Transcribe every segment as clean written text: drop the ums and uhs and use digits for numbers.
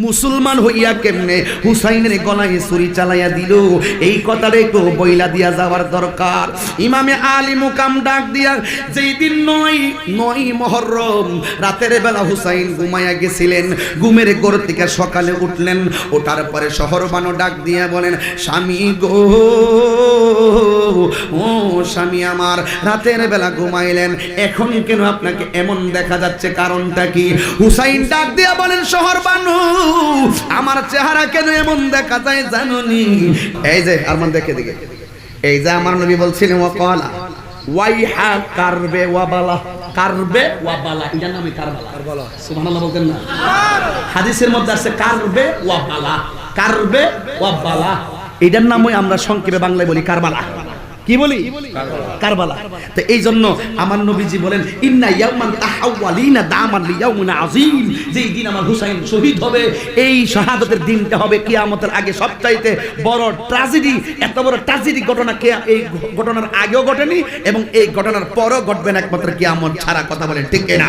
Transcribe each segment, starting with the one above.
মুসলমান হইয়া কেমনে হুসাইনের গলায় ছুরি চালাইয়া দিল, এই কথাটা একটু বইলা দিয়া যাওয়ার দরকার। ইমামে আলী মুকাম ডাক দিয়া, যেই দিন নয় মুহররম রাতের বেলা হুসাইন ঘুমাইয়া গেছিলেন, ঘুমের ঘর থেকে সকালে উঠলেন, ওঠার পরে শহরবানো ডাক দিয়া বলেন, স্বামী গো, ও স্বামী আমার, রাতের বেলা ঘুমাইলেন, এখন কেন আপনাকে এমন দেখা যাচ্ছে, কারণটা কি? হুসাইন ডাক দিয়া বলেন, শহরবানো আমার চেহারা কেন এমন দেখা যায় জানোনি? এই যে আরমান দেখে দিকে, এই যে আমার নবী বলছিলেন, ওয়াকালা ওয়াইহা কারবে ওয়াবালা, কারবে ওয়াবালা, এটার নামই কারবালা। সুবহানাল্লাহ বলতেন না? হাদিসের মধ্যে আছে কারবে ওয়াবালা, কারবে ওয়াবালা, এটার নামই আমরা সংক্ষেপে বাংলায় বলি কারবালা। কি বলি? কারবালা। তো এই জন্য আমার নবীজি বলেন, ইন্না ইয়াওমান তাহাওয়ালিনা দামান লিয়াউমিন আযীম, যেই দিন আমার হুসাইন শহীদ হবে, এই শাহাদাতের দিনটা হবে কিয়ামতের আগে সবচাইতে বড় ট্র্যাজেডি। এত বড় ট্র্যাজেডি ঘটনা এই ঘটনার আগেও ঘটেনি এবং এই ঘটনার পরও ঘটবে না, একমাত্র কিয়ামত ছাড়া। কথা বলেন ঠিক কিনা?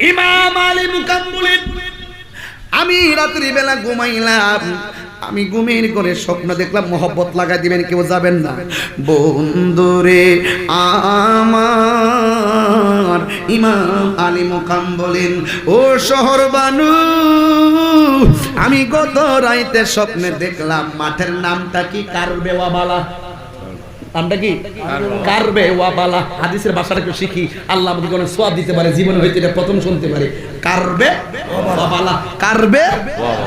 ইমাম আলী মুকাম বলেন, আমি রাত্রি বেলা ঘুমাইলাম, আমি ঘুমের করে স্বপ্ন দেখলাম, মোহব্বত লাগাই দিবেন, কেউ যাবেন না। বন্ধুরে আমার, ইমাম আলী মুকাম বলেন, ও শহরবানু, আমি গত রাইতে স্বপ্নে দেখলাম মাঠের নামটা কি? কারবে ওয়াবালা। নামটা কি? কারবে ওয়াবালা। হাদিসের ভাষাটা একটু শিখি, আল্লাহ আমাদের কোনো সওয়াব দিতে পারে, জীবনে হয়তো এটা প্রথম শুনতে পারে। কারবে ওয়াবালা, কারবে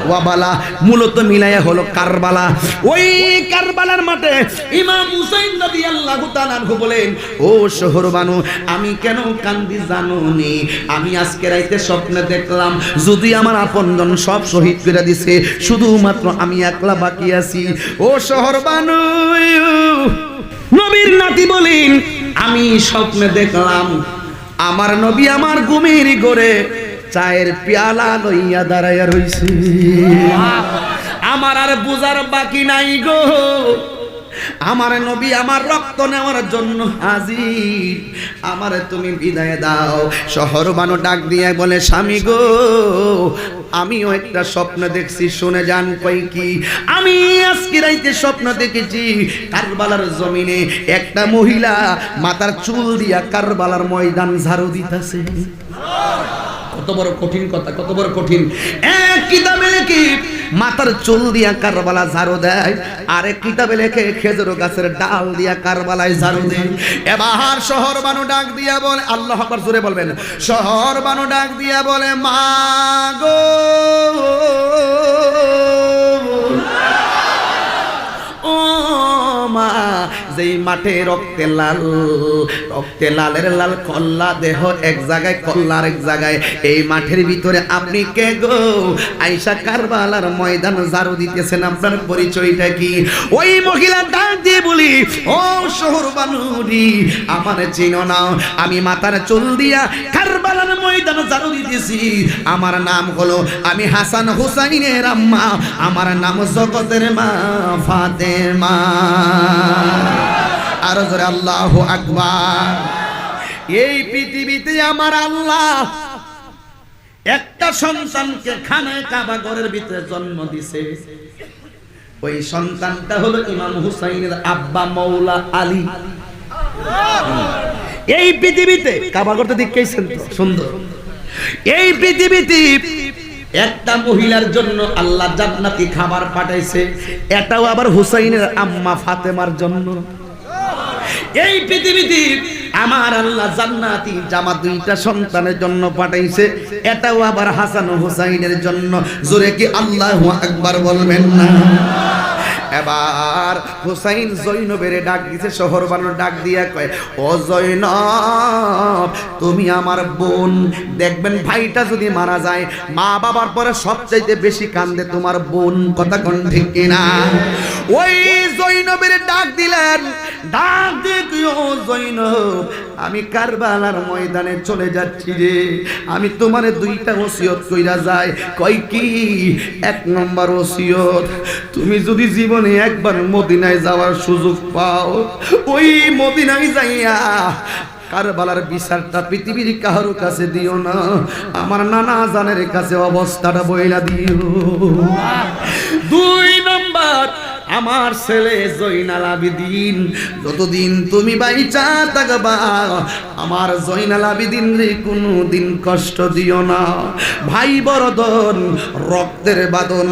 ওয়াবালা, মূলত মিলায়া হলো কারবালা। ওই কারবালার মাঠে ইমাম হুসাইন রাদিয়াল্লাহু তাআলা আনহু বলেন, ও শহরবানু, আমি কেন কান্দি জানোনি? আমি আজকে রাইতে স্বপ্নে দেখলাম যদি আমার আপনজন সব শহীদ করে দিছে, শুধুমাত্র আমি একলা বাকি আছি। ও শহরবানু, নবীর নাতি বলেন, আমি স্বপ্নে দেখলাম আমার নবী আমার ঘুমের ঘরে চায়ের পেয়ালা লইয়া দাঁড়াইয়া রইছে। আমার আর বুঝার বাকি নাই গো, আমার নবী আমার রক্ত নেওয়ার জন্য হাজির, আমারে তুমি বিদায় দাও। শহরবানু ডাক দিয়ে বলে, স্বামী গো, আমিও একটা স্বপ্ন দেখছি, শুনে যান। কই কি? আমি আজকে রাইতে স্বপ্ন দেখেছি কারবালার জমিনে একটা মহিলা মাথার চুল দিয়া কারবালার ময়দান ঝাড়ু দিতেছে। কত বড় কঠিন কথা, কত বড় কঠিন। এক কিতাবে লেখে মাথার চুল দিয়া কারবালা ঝাড়ু দেয়, আরেক কিতাবে লেখে খেজুর গাছের ডাল দিয়া কারবালায় ঝাড়ু দেয়। এবার শহরবানু ডাক দিয়া বলে, আল্লাহু আকবার জোরে বলবেন, শহরবানু ডাক দিয়া বলে, মা গো, ও মা, যেই মাঠে রক্তে লালের লাল কল্লা দেহ এক জায়গায়, কল্লা আরেক জায়গায়, এই মাঠের ভিতরে আপনি কে গো? আয়েশা কারবালার ময়দান ঝাড়ু দিতেছেন, আপনার পরিচয়টা কি? ওই মহিলা ডাক দিয়ে বলি, ও শহরবানুরি, আমার চিনো না? আমি মাথার চুল দিয়া কারবালার ময়দান ঝাড়ু দিতেছি, আমার নাম হলো, আমি হাসান হুসাইনের আম্মা, আমার নাম জগতের মা ফাতেমা। আর জোরে আল্লাহু আকবার। এই পৃথিবীতে আমার আল্লাহ একটা সন্তানকে খানায় কাবা ঘরের ভিতরে জন্ম দিছে, ওই সন্তানটা হলো ইমাম হুসাইনের আব্বা মাওলা আলী। এই পৃথিবীতে কাবা ঘরটা দেখেছেন তো সুন্দর, এই পৃথিবীতে একটা মহিলার জন্য আল্লাহ জান্নাতি খাবার পাঠাইছে, এটাও আবার হুসাইনের আম্মা ফাতেমার জন্য। এই পৃথিবীতে আমার আল্লাহ জান্নাতি জামা দুইটা সন্তানের জন্য পাঠাইছে, এটাও আবার হাসান ও হুসাইনের জন্য। জোরে কি আল্লাহু আকবার বলবেন না? এবার হুসাইন জৈনবের ডাক দিছে, শহরবানু ডাক দিয়া কয়, ও জৈনব, তুমি আমার বোন। দেখবেন ভাইটা যদি মারা যায়, মা বাবার পরে সবচাইতে বেশি কান্দে তোমার বোন। কথা কোন ঠিক কিনা? ওই জৈনবের ডাক দিলেন, ডাক দিয়ে ও জৈনব, আমি কারবালার ময়দানে চলে যাচ্ছি রে, আমি তোমারে দুইটা ওসিয়ত কইরা যাই। কয় কি? এক নম্বর ওসিয়ত, তুমি যদি জীবনে একবার মদিনায় যাওয়ার সুযোগ পাও, ওই মদিনায় যাইয়া কারবালার বিচারটা পৃথিবীর কারো কাছে দিও না, আমার নানা জানের কাছে অবস্থাটা বইলা দিও। 2 নম্বর, আমার ছেলে জয়নাল আবেদিন, যতদিন তুমি বাইচা থাকবা আমার জয়নাল আবেদিন রে কোনোদিন কষ্ট দিও না। ভাই বরদন, রক্তের বাদন,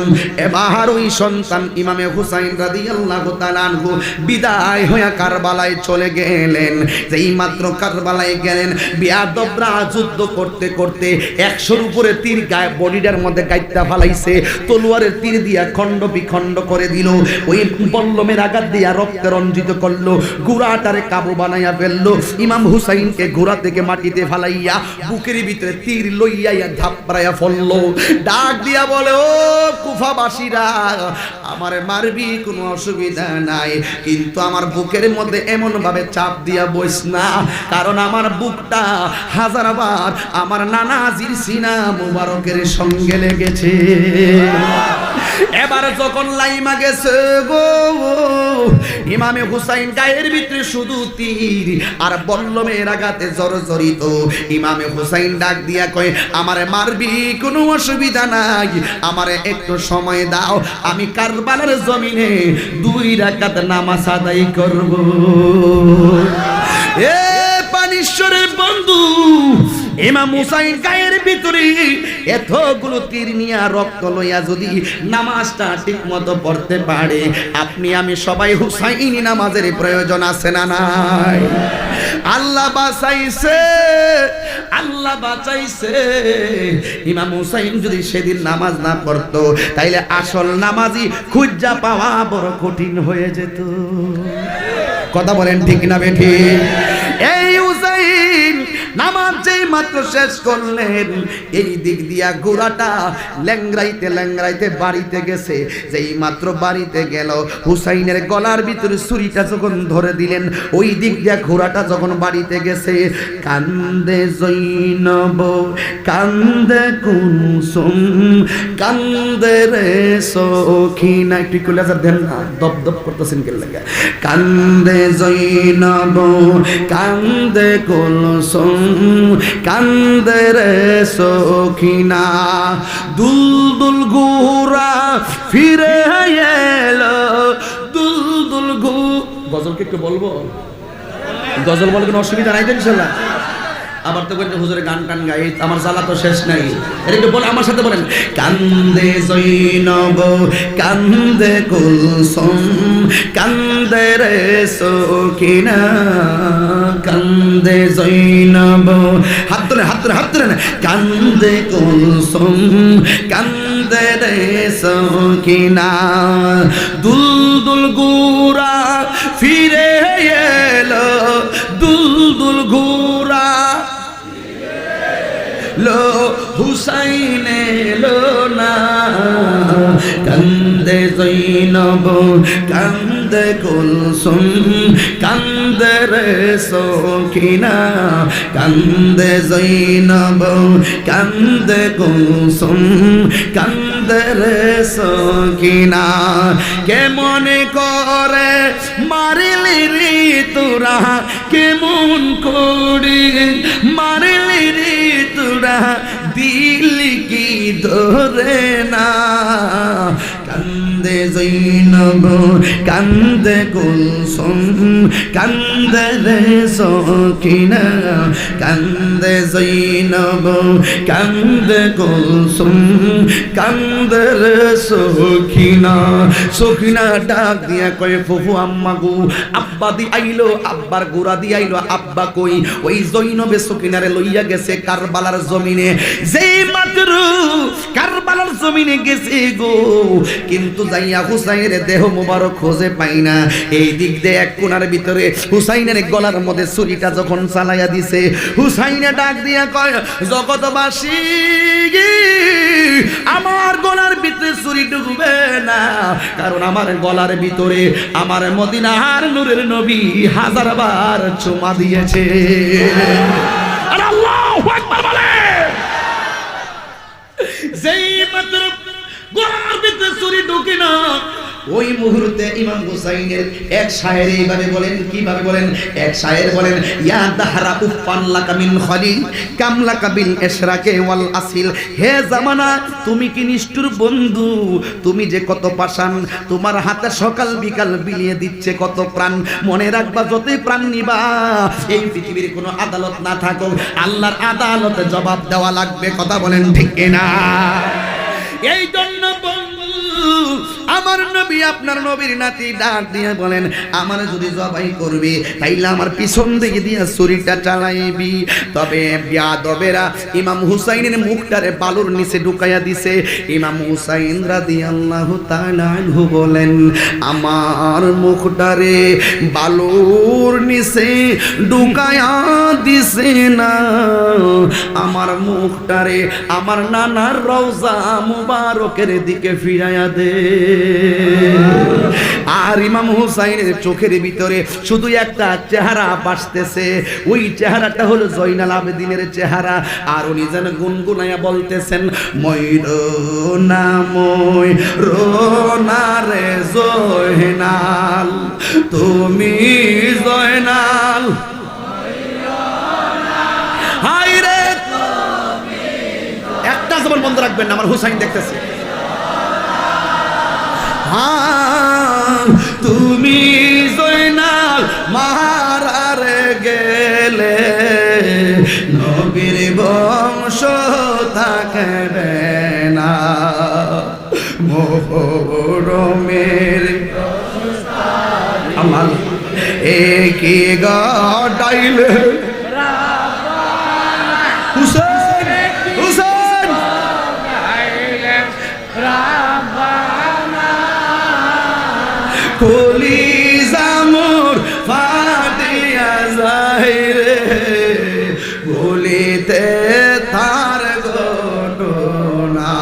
এবার ওই সন্তান ইমামে হুসাইন রাদিয়াল্লাহু তাআলা আনহু বিদায় হয়ে কারবালায় চলে গেলেন। যেই মাত্র কারবালায় গেলেন, বিয়াদবরা যুদ্ধ করতে করতে 100-র উপরে তীর গায়ে বডিটার মধ্যে গাইত্যা ফালাইছে, তলোয়ারের তীর দিয়া খণ্ড বিখণ্ড করে দিল। ওই বল্লমের আঘাত দিয়া রক্তে রঞ্জিত করলো, ঘোড়াটারে কাবু বানাইয়া ফেললো। ইমাম হুসাইনকে ঘোড়া থেকে মাটিতে ফালাইয়া বুকের ভিতরে তীর লইয়া ধাপড়াইয়া ফেললো। ডাক দিয়া বলে, ও কুফাবাসীরা, আমারে মারবি কোনো অসুবিধা নাই, কিন্তু আমার বুকের মধ্যে এমন ভাবে চাপ দিয়া বইস না, কারণ আমার বুকটা হাজারবার আমার নানাজির সিনা মুবারকের সঙ্গে লেগেছে। এবার যখন লাইমা গেছে গো, ইমামে হুসাইন গায়ের ভিতরে শুধু তীর আর বল্লমের আঘাতে জর্জরিত। ইমামে হুসাইন ডাক দিয়া কয়, আমারে মারবি কোনো অসুবিধা নাই, আমারে একটু সময় দাও, আমি কারবালার জমিনে 2 রাকাত নামাজ আদায় করব। এ পানিশ্বরের বন্ধু, ইমাম হুসাইন গায়ের ভিতরে এতগুলো তীর নিয়া রক্ত লইয়া যদি নামাজটা ঠিক মতো পড়তে পারে, আপনি আমি সবাই হুসাইনি নামাজের প্রয়োজন আছে না নাই? আল্লাহ বাঁচাইছে, আল্লাহ বাঁচাইছে। ইমাম হুসাইন যদি সেদিন নামাজ না পড়তো, তাইলে আসল নামাজি খুঁজা পাওয়া বড় কঠিন হয়ে যেত। কথা বলেন ঠিক না বেঠি? এই হুসাইন নামাজ যেই মাত্র শেষ করলেন, এই দিক দিয়া ঘোড়াটা ল্যাংরাইতে ল্যাংরাইতে বাড়িতে গেছে। যেই মাত্র বাড়িতে গেল, হুসাইনের গলার ভিতরে ছুরিটা যখন ধরে দিলেন, ওই দিক দিয়া ঘোড়াটা যখন বাড়িতে গেছে, কান্দে জৈনব কান্দে কুসুম কান্দে রে সখিনা। একটু কলেজা দেন না, দপ দপ করতেছেন কে লাগে? কান্দে জৈনব কান্দে কুলসুম কান্দে রে সখিনা, দুলদুল ঘোড়া ফিরে এলো, দুলদুল ঘু। গজল কি একটু বলবো? গজল বলে কোনো অসুবিধা নাই তো ইনশাআল্লাহ? আবার তো বলছে হুজুরে গান টান গাই, আমার জ্বালা তো শেষ নাই। এটা একটু বলে আমার সাথে বলেন, কান্দে জৈনব কান্দে কুলসুম কান্দে রে সখিনা, কান্দে জৈনব, হাত ধরে হাত ধরে হাত ধরে, কান্দে কুলসুম কান্দে রে সখিনা, দুলদুল ঘোড়া ফিরে এলো, দুলদুল ঘোড়া লো হুসাইন এলো না, কান্দে জৈনব কান্দে কুলসুম কান্দে রে সখিনা, কান্দে জৈনব কান্দে কুলসুম কান্দে রে সখিনা। কেমন করে মারিলি রে তোরা, কেমন করে মারিলি রে তোরা, দিল কি ধরে না, কান্দে জৈনব কান্দে কুলসুম কান্দে রে সখিনা, কান্দে জৈনব কান্দে কুলসুম কান্দে রে সখিনা। সখিনা ডাক দিয়া কয়, ফুফু আম্মা গো, আব্বা দি আইলো, আব্বার গোড়া দি আইলো, আব্বা কই? ওই জৈনবে সখিনারে লইয়া গেছে কারবালার জমিনে। যেই মাত্র কারবালার জমিনে গেছে গো, কিন্তু যাইয়া হুসাইনের দেহ মোবারক খোঁজে পাই না। এই দিক দিয়ে এক কোণার ভিতরে হুসাইনের গলার মধ্যে ছুরিটা যখন চালাইয়া দিছে, হুসাইনে ডাক দিয়া কয়, জগতবাসী আমার গলার ভিতরে ছুরি ঢুকবে না, কারণ আমার গলার ভিতরে আমার মদিনার নূরের নবী 1000বার চুমা দিয়েছে। আল্লাহু আকবার বলে। যেই মাত্র গলার ভিতরে ছুরি ঢুকে না, ওই মুহূর্তে ইমাম হুসাইনের এক শায়ের এইভাবে বলেন, কিভাবে বলেন? এক শায়ের বলেন, ইয়া দাহরা উফান লাকা মিন খলিল কামলাকা বিল ইশরাকে ওয়াল আসিল। হে জামানা, তুমি কি নিষ্ঠুর বন্ধু, তুমি যে কত পাষাণ, তোমার হাতে সকাল বিকাল বিলিয়ে দিচ্ছে কত প্রাণ। মনে রাখবা, যতই প্রাণ নিবা, এই পৃথিবীর কোনো আদালত না থাকুক, আল্লাহর আদালতে জবাব দেওয়া লাগবে। কথা বলেন ঠিক কিনা? এই জন্য বন্ধু, আমার নবী আপনার নবীর নাতি ডাক দিয়ে বলেন, আমার যদি জবাই করবি তাইলে আমার পিছন দিকে দিয়ে ছুরিটা চালাইবি। তবে বিয়াদবেরা ইমাম হুসাইনের মুখটারে বালুর নিচে ঢুকাইয়া দিছে। ইমাম হুসাইন রাদিয়াল্লাহু তাআলা আনহু বলেন, আমার মুখটারে বালুর নিচে ঢুকাইয়া দিছে না, আমার মুখটারে আমার নানার রওজা মুবারকের দিকে ফিরাইয়া দে। আর ইমাম হুসাইনের চোখের ভিতরে শুধু একটা চেহারা ভাসতেছে, ওই চেহারাটা হলো জয়নাল আবেদিনের চেহারা। আর উনি যেন গুনগুনাইয়া বলতেছেন, ময়ূরনা ময়ূরনা রে জয়নাল, তুমি জয়নাল, হাই রে। একটা জবান বন্ধ রাখবেন না, আমার হুসাইন দেখতেছে। তুমি জয়নাল মারারে গেলে নবীর বংশ থাকবে না, মোহরমের আমার একই গাইলে হুসেন হুসেন কলিজা মোর ফাটিয়া যায় রে, বলিতে তার ঘটনা।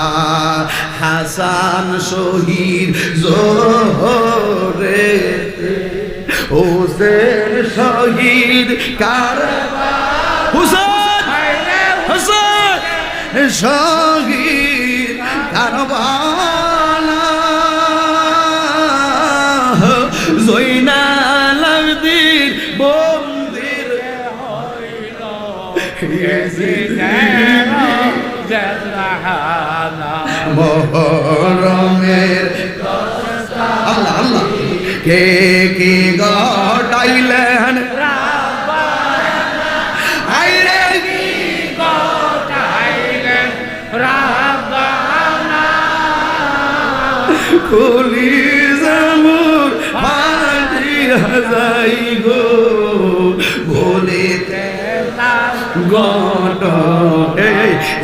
হাসান শহীদ জোহরে, হোসেন শহীদ কারবালা, হুসেন হুসেন শহীদ কারবালা। জয়নাল আবেদিন মন্দির হইল মোহরমের। আল্লাহ আল্লাহ, কে কে ঘটাইলেন আইরে, কি ঘটাইলেন রাব্বানা, কলিজা মোর ফাটিয়া যায় গো, বলিতে গট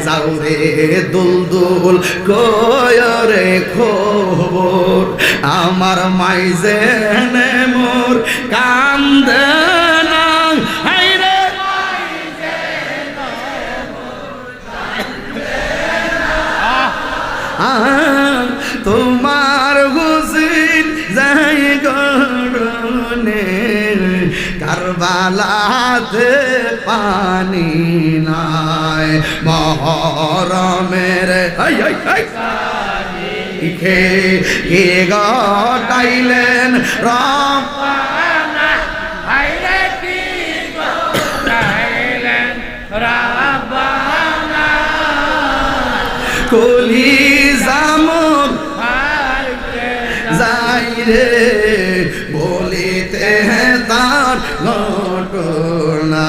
যাও রে দুলদুল কয়রে খবর, আমার মাইজে মোর কান্দে না, হাই রে তোমার হুসেন যাই গড়নে, কারবালাতে পানি নাই, মহরমের কে কে ঘটাইলেন রাব্বানা, হায়রে কি ঘটাইলেন রাব্বানা, কলিজা মোর যাই রে, বলিতে তার ঘটনা।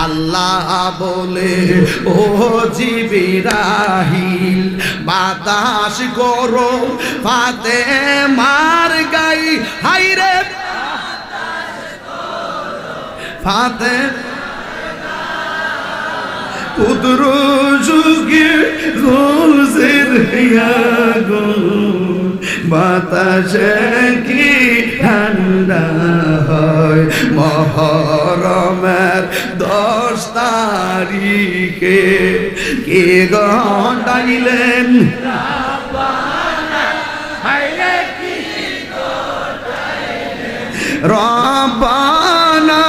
আল্লাহ বলে, ও জিবরাইল বাতাস করো ফাতেমার গাই, হাই রে ফাতে পুত্র যুগে গোলসের আগুন, বাতাসে কি ঠান্ডা হয়, মহরমের 10 তারিখে কে ঘটাইলেন রব্বানা,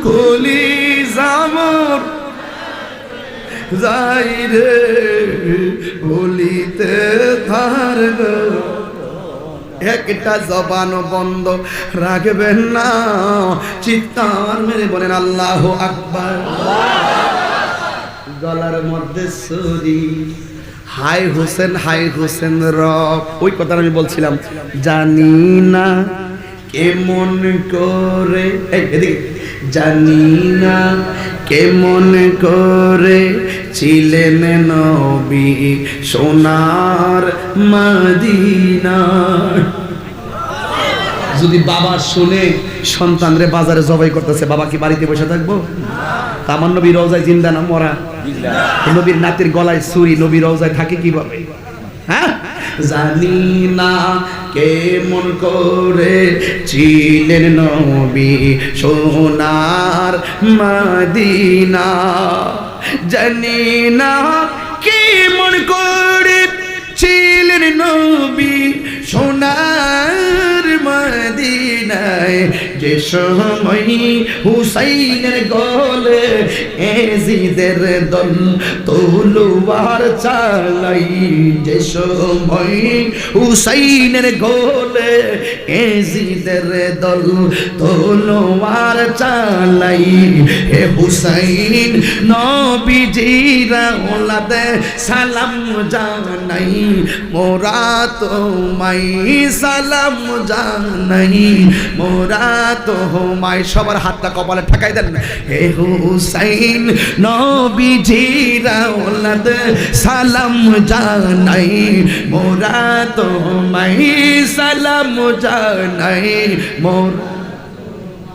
কলিজা মোর যাই রে বলিতে তার একটা জবান বন্ধ রাখবেন না, চিৎকার মেরে বলেন আল্লাহু আকবার। গলার মধ্যে ছুরি, হাই হোসেন রব, ওই কথা আমি বলছিলাম। জানি না কেমন করে, এদিকে, জানি না কেমন করে ছিলেন নবী সোনার মদিনা। যদি বাবা শুনে সন্তানরে বাজারে জবাই করতেছে, বাবা কি বাড়িতে বসে থাকবো? আমার নবী রওজায় জিন্দা না মরা? নবীর নাতির গলায় ছুরি, নবী রওজায় থাকে কিভাবে? হ্যাঁ, জানি না কেমন করে ছিলেন নবী সোনার মদিনা, জানি না কেমন করে ছিলেন নবী সোনার মদিনায়, যে সময় হুসাইনের গলে এজিদের দল তলোয়ার চালাই, যে সময় হুসাইনের গলে এজিদের দল তলোয়ার চালাই, হে হুসাইন নবীজির ওলাদে সালাম জানাই, মোরা তোমায় সালাম জানাই, মোরা তোমায়। সবার হাতটা কপালে ঠেকাই দেন। হে হুসাইন নবীজির ওলাদ সালাম জানাই, মোরা তোমায় সালাম জানাই, মোর।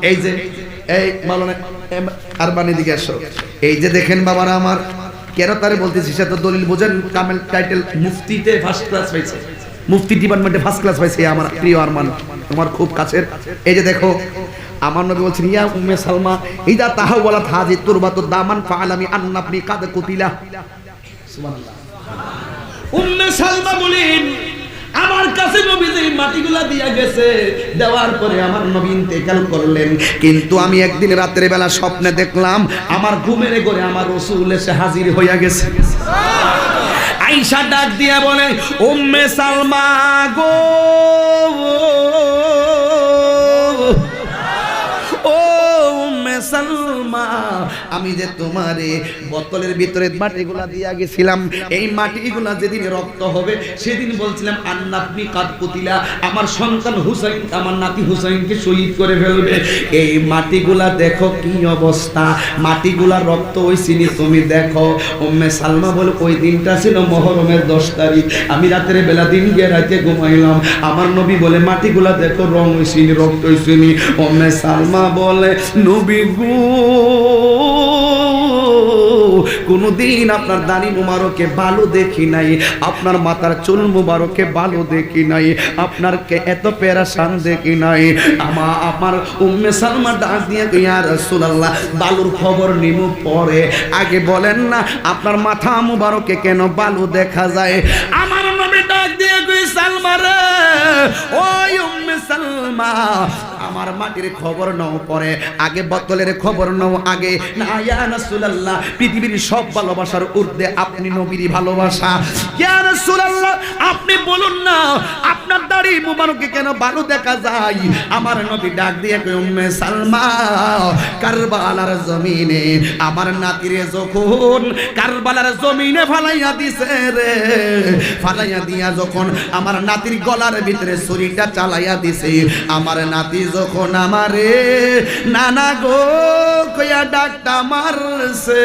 এই যে এই মাওলানা আরবানি দিকে আসো। এই যে দেখেন বাবারা আমার, কেন তারে বলতেছি, সে তো দলিল বোঝেন। কামেল টাইটেল মুফতিতে ফার্স্ট ক্লাস পাইছে, মুফতি ডিপার্টমেন্টে ফার্স্ট ক্লাস পাইছে আমার প্রিয় আরমান, তোমার খুব কাছের। এই যে দেখো, আমার নবী বলছেন, ইয়া উম্মে সালমা ইদা তাহাওয়ালাত হাজি তুরবাতু দামান ফাআলামি আন্নাবনি কাদ কুতিলা। সুবহানাল্লাহ। উম্মে সালমা বলেন, আমার কাছে নবী যে মাটিগুলা দিয়া গেছে, দেওয়ার পরে আমার নবী ইন্তেকাল করলেন, কিন্তু আমি একদিন রাতের বেলা স্বপ্নে দেখলাম আমার ঘুমের ঘরে আমার রাসূল এসে হাজির হইয়া গেছে। আয়েশা ডাক দিয়া বলে, উম্মে সালমা গো, ও উম্মে সালমা, আমি যে তোমারে বোতলের ভিতরে মাটিগুলা দিয়া গেছিলাম, এই মাটিগুলা যেদিন রক্ত হবে সেদিন বলছিলাম আন্নাবনি কাদ কুতিলা, আমার সন্তান হুসাইন, আমার নাতি হুসাইনকে শহীদ করে ফেলবে। এই মাটিগুলা দেখো কি অবস্থা, মাটিগুলা রক্ত হইছিনি, তুমি দেখো। উম্মে সালমা বলে, ওই দিনটা ছিল মুহররমের 10 তারিখ, আমি রাতের বেলা দিন গিয়ে রাতে ঘুমাইলাম, আমার নবী বলে মাটিগুলা দেখো রং হইছিনি, রক্ত হইছিনি। উম্মে সালমা বলে, নবী গো, কোনদিন আপনার দাড়ি মুবারকে বালু দেখি নাই, আপনার মাথার চুল মুবারকে বালু দেখি নাই, আপনার কে এত পেরেশান দেখি নাই। আমার উম্মে সালমা ডাক দিয়ে, ইয়া রাসূলুল্লাহ, বালুর খবর নিমু পরে, আগে বলেন না আপনার মাথা মুবারকে কেন বালু দেখা যায়। আমার নবী ডাক দিয়ে কই, সালমা রে, ওই উম্মে সালমা, আমার মাটির খবর নাও পরে, আগে বোতলের খবর নাও আগে। না ইয়া রাসূলুল্লাহ, পৃথিবীর সব ভালোবাসার ঊর্ধ্বে আপনি নবীর ভালোবাসা। ইয়া রাসূলুল্লাহ, আপনি বলুন না আপনার দাড়ি মুবারকে কেন বালু দেখা যায়। আমার নবী ডাক দিয়ে কই, উম্মে সালমা, কারবালার জমিনে আমার নাতিরে যখন কারবালার জমিনে ফালাইয়া দিছে রে, ফালাইয়া দিয়া যখন আমার নাতির গলার ভিতরে ছুরিটা চালাইয়া দিছে, আমার নাতি যখন আমারে নানা গো কইয়া ডাকটা মারছে,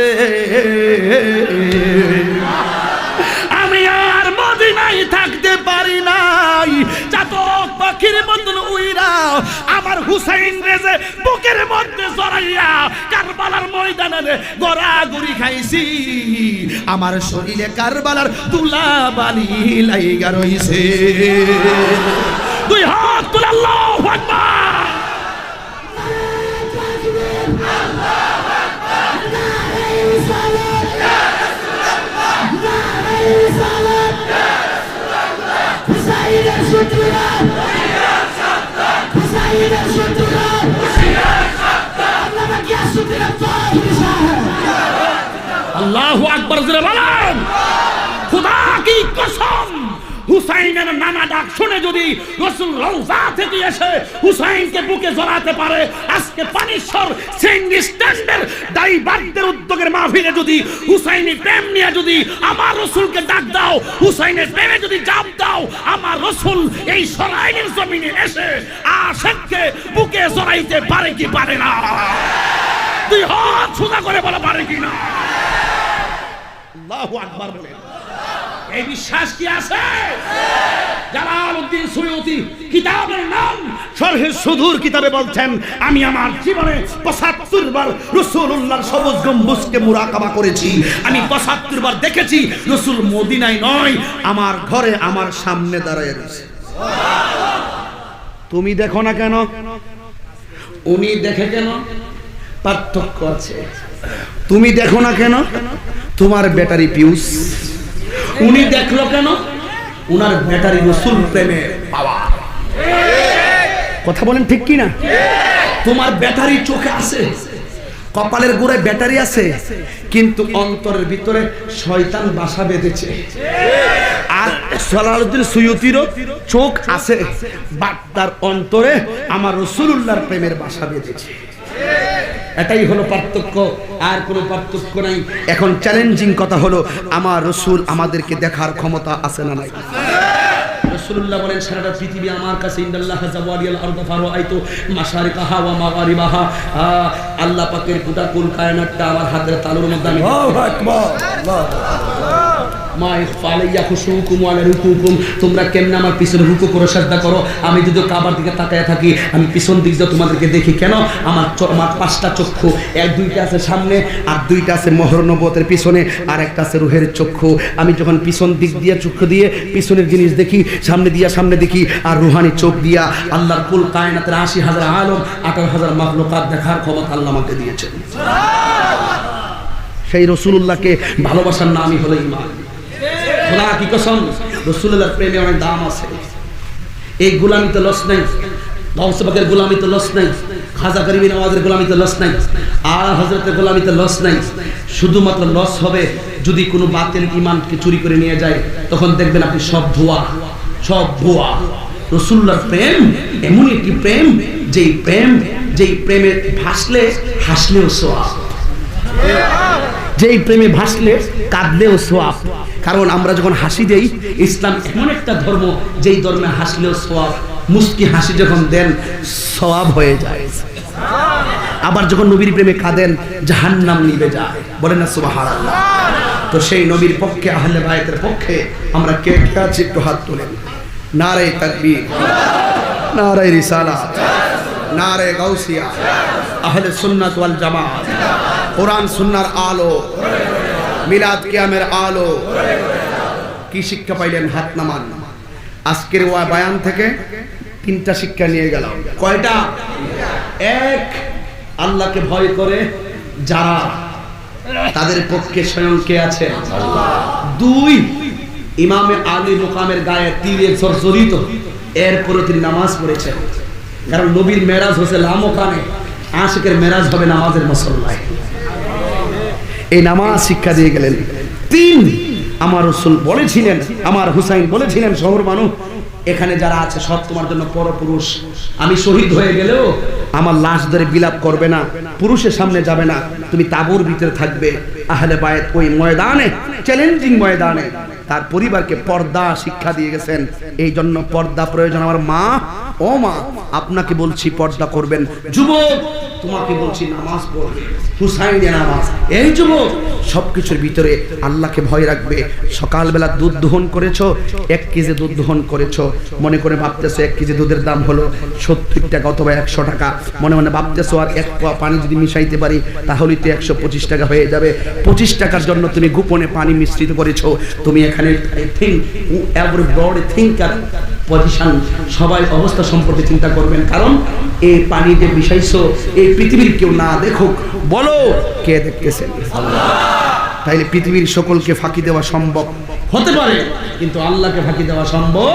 আমি আর মদিনায় থাকতে পারি নাই, চাতক পাখির মতন উইরা আমার হুসাইন রেজে বুকের মধ্যে জড়াইয়া কারবালার ময়দানে গড়াগড়ি খাইছি, আমার শরীরে কারবালার তুলা বালি লাইগা রইছে। দুই হাত তুলে আল্লাহু আকবার। আল্লাহু আকবার জোরে বলেন। খোদা কি কসম, হুসাইনের নানা ডাক শুনে যদি রাসূল রওজা থেকে এসে হুসাইনকে বুকে জড়াতে পারে, আজকে পানিশ্বর সিঙ্গি স্ট্যান্ডের দাইবারদের উদ্যোগের মাহফিলে যদি হুসাইনি প্রেম নিয়ে যদি আমার রাসূলকে ডাক দাও, হুসাইনের প্রেমে যদি জাপ দাও, আমার রাসূল এই সরাইনের জমিনে এসে আশিককে বুকে জড়াইতে পারে কি পারে না? তুই হাত সোজা করে বলা পারে কি না? আল্লাহু আকবার বলেন। এই বিশ্বাস কি আছে? জালালউদ্দিন সুয়ুতি কিতাবের নাম শরহে সুদূর কিতাবে বলছেন, আমি আমার জীবনে ৭৫ বার রাসূলুল্লাহর সবুজ গম্বুজকে মুরাকাবা করেছি। আমি ৭৫ বার দেখেছি রাসূল মদিনায় নয়, আমার ঘরে আমার সামনে দাঁড়ায় রয়েছে। তুমি দেখো না কেন? উনি দেখে কেন? পার্থক্য আছে। তুমি দেখো না কেন? তোমার ব্যাটারি পিউস। উনি দেখলো কেন? উনার ব্যাটারি রাসূল প্রেমে পাওয়ার। কথা বলেন ঠিক কি না? তোমার ব্যাটারি চোখে আছে, কপালের গোড়ায় ব্যাটারি আছে, কিন্তু অন্তরের ভিতরে শয়তান বাসা বেঁধেছে। আর জালালউদ্দিন সুয়ুতিরও চোখ আছে, বাট তার অন্তরে আমার রাসূলুল্লাহর প্রেমের বাসা বেঁধেছে। এটাই হলো পার্থক্য, আর কোনো পার্থক্য নাই। এখন চ্যালেঞ্জিং কথা হলো, আমার রাসূল আমাদেরকে দেখার ক্ষমতা আছে না নাই? রাসূলুল্লাহ বলেন, সারাটা পৃথিবী আমার কাছে, ইন্নাল্লাহ জাওয়ালিয়াল আরদ ফারাআইতু মাশারিকাহা ওয়া মাগারিবাহা, আল্লাহ পাকের গোটা কুল কায়নাতটা আমার হাতের তালুর মধ্যে। আমি আল্লাহু আকবার, মা ইখফালিয়া খুশুকুম ওয়া রুকুকুম, তোমরা কেমনে আমার পিছনে রুকু করে সাজদা করো, আমি যদি কাবার দিকে তাকায় থাকি, আমি পিছন দিক দিয়ে তোমাদেরকে দেখি কেন? আমার 5টা চক্ষু, দুইটা আছে সামনে আর দুইটা আছে মোহর নবুয়তের পিছনে, আর একটা আছে রূহের চক্ষু। আমি যখন পিছন দিক দিয়ে চক্ষু দিয়ে পিছনের জিনিস দেখি, সামনে দিয়া সামনে দেখি, আর রুহানি চোখ দিয়া আল্লাহর কুল কায়নাতের ৮০,০০০ আলম ১৮,০০০ মাখলুকাত দেখার ক্ষমতা আল্লাহ আমাকে দিয়েছেন। সেই রাসূলুল্লাহকে ভালোবাসার নামই হলো ঈমান। খোদা কি কসম, রাসূলুল্লাহর প্রেমে অনেক দাম আছে। এই গোলামিতে লস নাই, গাউস পাকের গোলামিতে লস নাই, খাজা গরিবী নওয়াজের গোলামিতে লস নাই, আর হযরতের গোলামিতে লস নাই। শুধুমাত্র লস হবে যদি কোনো বাতিল ঈমানকে চুরি করে নিয়ে যায়, তখন দেখবেন আপনি সব ধোয়া, সব ভুয়া। রাসূলুল্লাহর প্রেম এমন একটি প্রেম, যেই প্রেমে ভাসলে হাসলেও সওয়াব, যেই প্রেমে ভাসলে কাঁদলেও সওয়াব। কারণ আমরা যখন হাসি দেই, ইসলাম এমন একটা ধর্ম যেই ধর্মে হাসলেও সওয়াব, মুস্কি হাসি যখন দেন সওয়াব হয়ে যায়। আবার যখন নবীর প্রেমে কাঁদেন, জাহান্নাম নিভে যায়। বলেন না সুবহানাল্লাহ। তো সেই নবীর পক্ষে, আহলে বায়তের পক্ষে আমরা কে কে আছি একটু হাত তোলেন। নারে তাকবীর, নারে রিসালাত, নারে গাউসিয়া, আহলে সুন্নাত ওয়াল জামাত, কোরআন সুন্নাহর আলো, মিলাদ কিয়ামের আলো। কি শিক্ষা পাইলেন? হাত নামান। আজকের ওয়া বয়ান থেকে 3টা শিক্ষা নিয়ে গেলাম। কয়টা? 1, আল্লাহকে ভয় করে যারা, তাদের পক্ষে স্বয়ং কে আছে? আল্লাহ। 2, ইমামে আলী মুকামের গায়ে তীরে জর্জরিত, এরপরে তিনি নামাজ পড়েছেন। কারণ নবীর মেরাজ হচ্ছে লামকানে, আশিকের মেরাজ হবে নামাজের মুসল্লায়। এই নামাজ শিক্ষা দিয়ে গেলেন। 3, আমার রাসূল বলেছিলেন, আমার হুসাইন বলেছিলেন, শহর মানুষ এখানে যারা আছে সব তোমার জন্য পরপুরুষ। আমি শহীদ হয়ে গেলেও আমার লাশ ধরে বিলাপ করবে না, পুরুষের সামনে যাবে না, তুমি তাঁবুর ভিতরে থাকবে। আহলে বায়ত ওই ময়দানে, চ্যালেঞ্জিং ময়দানে তার পরিবারকে পর্দা শিক্ষা দিয়ে গেছেন। এই জন্য পর্দা প্রয়োজন। আমার মা, ও মা, আপনাকে বলছি পর্দা করবেন। যুবক, তোমাকে বলছি নামাজ পড়বে, হুসাইনের নামাজ। এই যুবক, সবকিছুর ভিতরে আল্লাহকে ভয় রাখবে। সকালবেলা দুধ দহন করেছো, 1 কেজি দুধ দহন করেছো, মনে করে ভাবতেছো 1 কেজি দুধের দাম হলো 70 টাকা অথবা 100 টাকা। মনে মনে ভাবতেছো আর 1 পোয়া পানি যদি মিশাইতে পারি তাহলে তো 125 টাকা হয়ে যাবে। 25 টাকার জন্য তুমি গোপনে পানি মিশ্রিত করেছো। তুমি এখানে এভরিবডি থিঙ্কার পজিশন, সবাই অবস্থা সম্পর্কে চিন্তা করবেন। কারণ এই পানি যে মিশাইছো, এই পৃথিবীর কেউ না দেখুক, বলো কে দেখতেছেন? আল্লাহ। তাইলে পৃথিবীর সকলকে ফাঁকি দেওয়া সম্ভব হতে পারে, কিন্তু আল্লাহকে ফাঁকি দেওয়া সম্ভব।